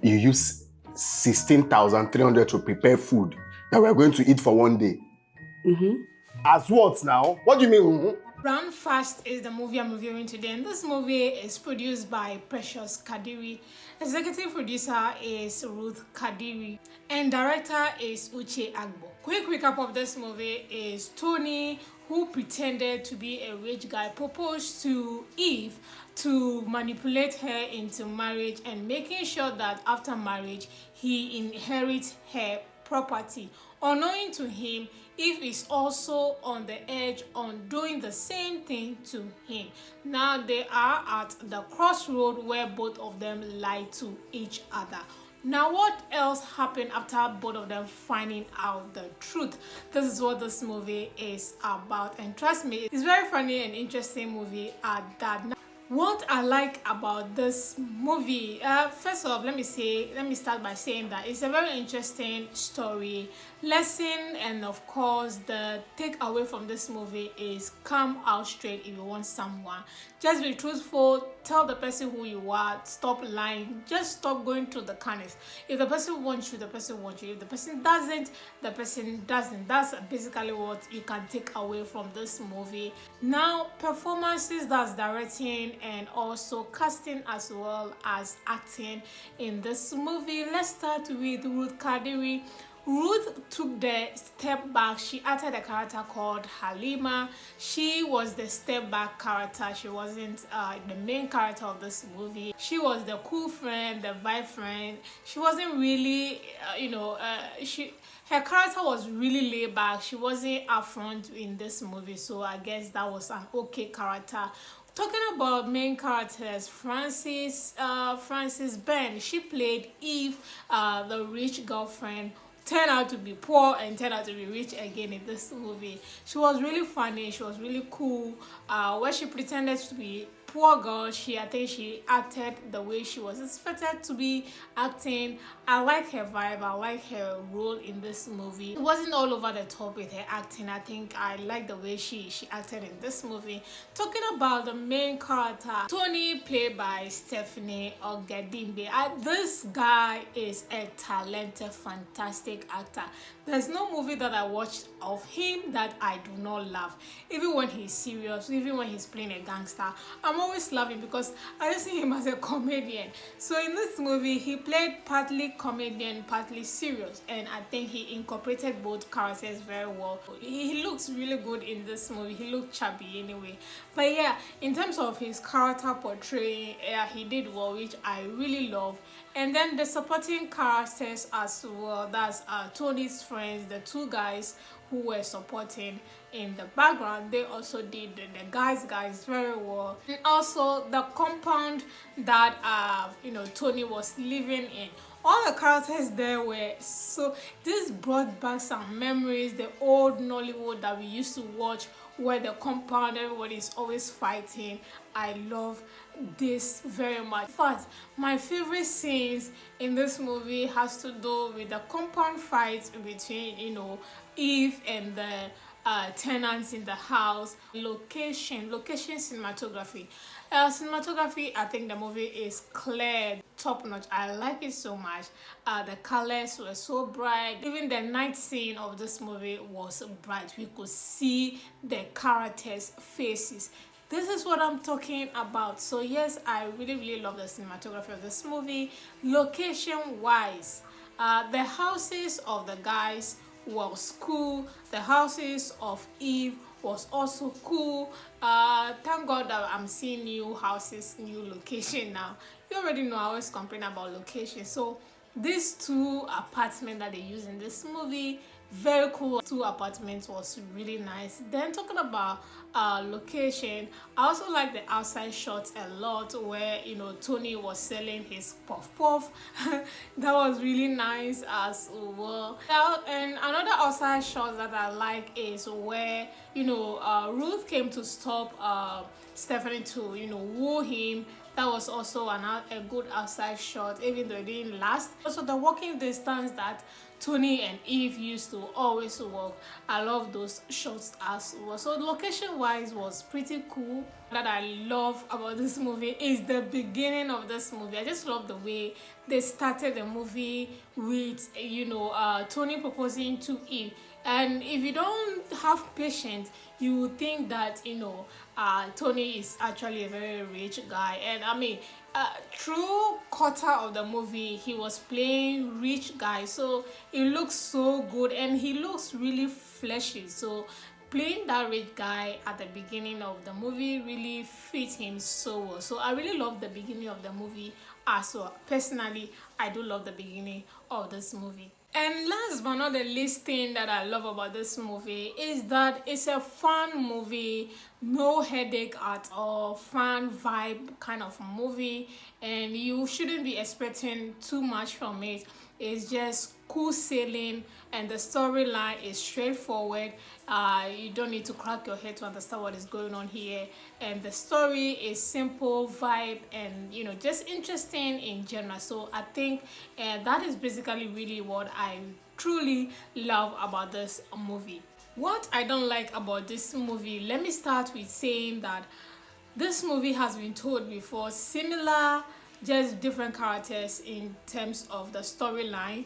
you use 16,300 to prepare food that we're going to eat for one day. As what now? What do you mean? Run Fast is the movie I'm reviewing today, and this movie is produced by Precious Kadiri. Executive producer is Ruth Kadiri, and director is Uche Agbo. Quick recap of this movie is Tony, who pretended to be a rich guy, proposed to Eve to manipulate her into marriage and making sure that after marriage he inherits her property. Unknowing to him, Eve is also on the edge on doing the same thing to him. Now they are at the crossroad where both of them lie to each other. Now what else happened after both of them finding out the truth? This is what this movie is about, and trust me, it's very funny and interesting movie at that. Now, what I like about this movie, first off, let me start by saying that it's a very interesting story, lesson, and of course the takeaway from this movie is come out straight. If you want someone, just be truthful, tell the person who you are, stop lying, just stop going to the corners. If the person wants you, the person wants you. If the person doesn't, the person doesn't. That's basically what you can take away from this movie. Now, performances, that's directing and also casting as well as acting in this movie. Let's start with Ruth Kadiri. Ruth took the step back. She acted a character called Halima. She was the step back character. She wasn't the main character of this movie. She was the cool friend, the vibe friend. She wasn't really, her character was really laid back. She wasn't upfront in this movie, so I guess that was an okay character. Talking about main characters, Frances Ben, she played Eve, the rich girlfriend, turned out to be poor and turned out to be rich again in this movie. She was really funny. She was really cool. Where she pretended to be poor girl, I think she acted the way she was expected to be acting. I like her vibe. I like her role in this movie. It wasn't all over the top with her acting. I think I like the way she acted in this movie. Talking about the main character, Tony, played by Stephanie Odimgbe. This guy is a talented, fantastic actor. There's no movie that I watched of him that I do not love. Even when he's serious, even when he's playing a gangster, I'm always laughing because I just see him as a comedian. So in this movie, he played partly comedian, partly serious, and I think he incorporated both characters very well. He looks really good in this movie. He looked chubby anyway. But yeah, in terms of his character portraying, he did well, which I really love. And then the supporting characters as well, that's Tony's friends, the two guys who were supporting in the background, they also did the guys very well. And also the compound that Tony was living in, all the characters there were so, this brought back some memories, the old Nollywood that we used to watch, where the compound, everybody is always fighting. I love this very much. In fact, my favorite scenes in this movie has to do with the compound fight between Eve and the tenants in the house. Location cinematography. Cinematography, I think the movie is clear, top notch. I like it so much. The colors were so bright. Even the night scene of this movie was bright. We could see the characters' faces. This is what I'm talking about. So yes, I really love the cinematography of this movie. Location wise, the houses of the guys was cool. The houses of Eve was also cool. Thank God that I'm seeing new houses, new location now. You already know I always complain about location. So these two apartments that they use in this movie, very cool. Two apartments was really nice. Then talking about location, I also like the outside shots a lot, where Tony was selling his puff. That was really nice as well. And another outside shot that I like is where Ruth came to stop Stephanie to woo him. That was also a good outside shot, even though it didn't last. Also, the walking distance that Tony and Eve used to always work. I love those shots as well. So location wise was pretty cool. That I love about this movie is the beginning of this movie. I just love the way they started the movie with Tony proposing to Eve. And if you don't have patience, you would think that Tony is actually a very rich guy. And I mean, through quarter of the movie, he was playing rich guy, so it looks so good and he looks really fleshy. So playing that rich guy at the beginning of the movie really fits him so well. So I really love the beginning of the movie as well. Personally, I do love the beginning of this movie. And last but not the least thing that I love about this movie is that it's a fun movie, no headache at all, fun vibe kind of movie, and you shouldn't be expecting too much from it. It's just cool sailing and the storyline is straightforward. You don't need to crack your head to understand what is going on here, and the story is simple vibe and just interesting in general. So I think that is basically really what I truly love about this movie. What I don't like about this movie, let me start with saying that this movie has been told before, similar, just different characters in terms of the storyline.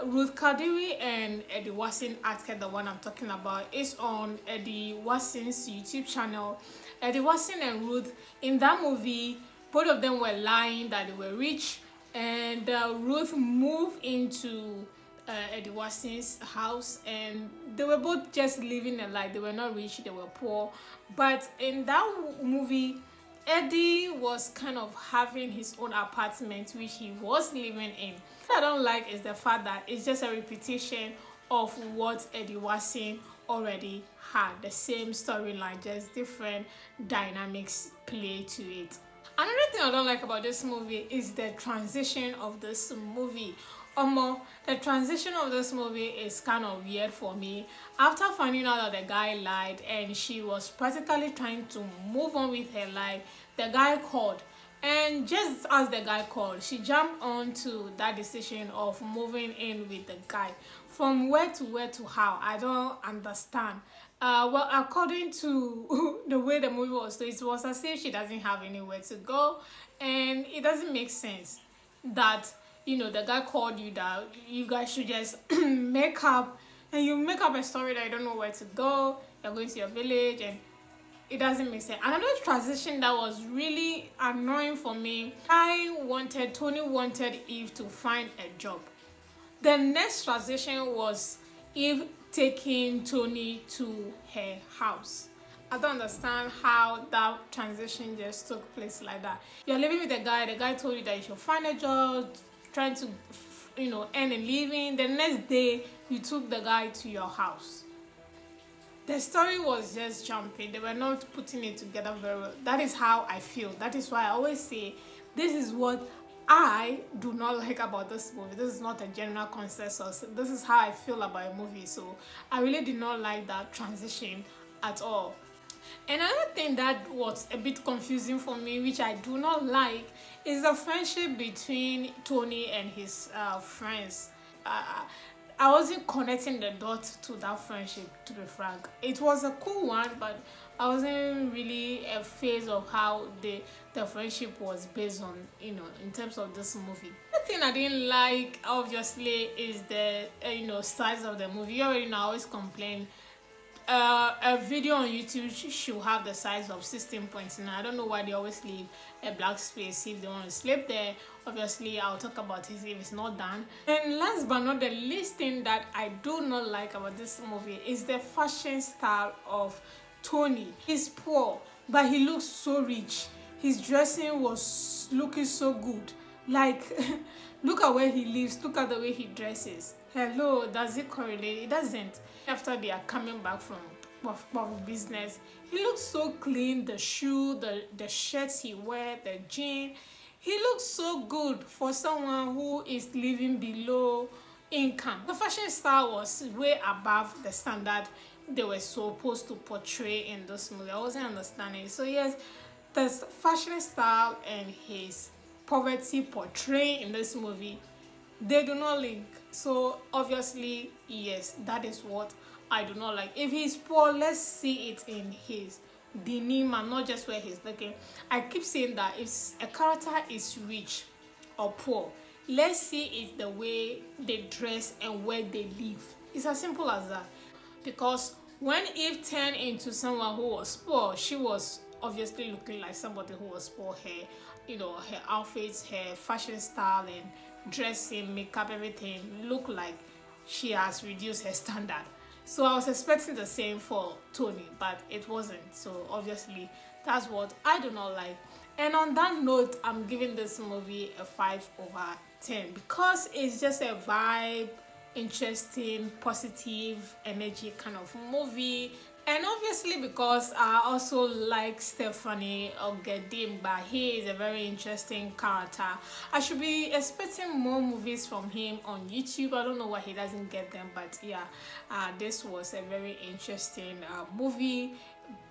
Ruth Kadiri and Eddie Watson acted, the one I'm talking about, is on Eddie Watson's YouTube channel. Eddie Watson and Ruth, in that movie, both of them were lying that they were rich, and Ruth moved into Eddie Watson's house, and they were both just living a life. They were not rich, they were poor. But in that movie, Eddie was kind of having his own apartment which he was living in. What I don't like is the fact that it's just a repetition of what Eddie Watson already had. The same storyline, just different dynamics play to it. Another thing I don't like about this movie is the transition of this movie. The transition of this movie is kind of weird for me. After finding out that the guy lied and she was practically trying to move on with her life, the guy called. And just as the guy called, she jumped on to that decision of moving in with the guy. From where to how, I don't understand. Well, according to the way the movie was, so it was as if she doesn't have anywhere to go, and it doesn't make sense that the guy called you that you guys should just make up, and you make up a story that you don't know where to go. You're going to your village, and it doesn't make sense. Another transition that was really annoying for me, Tony wanted Eve to find a job. The next transition was Eve taking Tony to her house. I don't understand how that transition just took place like that. You're living with a guy, the guy told you that you should find a job, trying to earn a living. The next day you took the guy to your house. The story was just jumping. They were not putting it together very well. That is how I feel. That is why I always say this is what I do not like about this movie. This is not a general consensus. This is how I feel about a movie. So I really did not like that transition at all. Another thing that was a bit confusing for me, which I do not like, is the friendship between Tony and his friends. I wasn't connecting the dots to that friendship, to be frank. It was a cool one, but I wasn't really a phase of how the friendship was based on, in terms of this movie. The thing I didn't like, obviously, is the size of the movie. You already know, I always complain. A video on YouTube should have the size of 16.9. I don't know why they always leave a black space if they want to sleep there. Obviously, I'll talk about it if it's not done. And last but not the least thing that I do not like about this movie is the fashion style of Tony. He's poor, but he looks so rich. His dressing was looking so good. Like, look at where he lives, look at the way he dresses. Hello, does it correlate? It doesn't. After they are coming back from business, he looks so clean. The shoe, the shirts he wears, the jean, he looks so good for someone who is living below income. The fashion style was way above the standard they were supposed to portray in this movie. I wasn't understanding. So yes, the fashion style and his poverty portrayed in this movie They do not link. So obviously, yes, that is what I do not like. If he's poor, let's see it in his demeanor, not just where he's looking. I keep saying that if a character is rich or poor, let's see it the way they dress and where they live. It's as simple as that. Because when Eve turned into someone who was poor, she was obviously looking like somebody who was poor. Her, her outfits, her fashion style, and dressing, makeup, everything looked like she has reduced her standard. So I was expecting the same for Tony, but it wasn't. So obviously, that's what I do not like. And on that note, I'm giving this movie a 5/10 because it's just a vibe, interesting, positive energy kind of movie. And obviously because I also like Stephanie Ogedimba, he is a very interesting character. I should be expecting more movies from him on YouTube. I don't know why he doesn't get them, but yeah, this was a very interesting movie.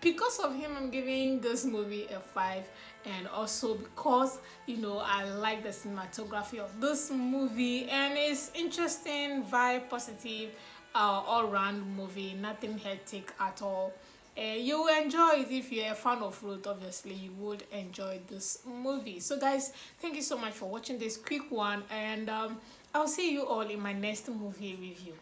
Because of him, I'm giving this movie a 5, and also because I like the cinematography of this movie, and it's interesting, vibe, positive, all-round movie, nothing hectic at all. You will enjoy it. If you're a fan of Ruth, obviously you would enjoy this movie. So guys, thank you so much for watching this quick one, and I'll see you all in my next movie review.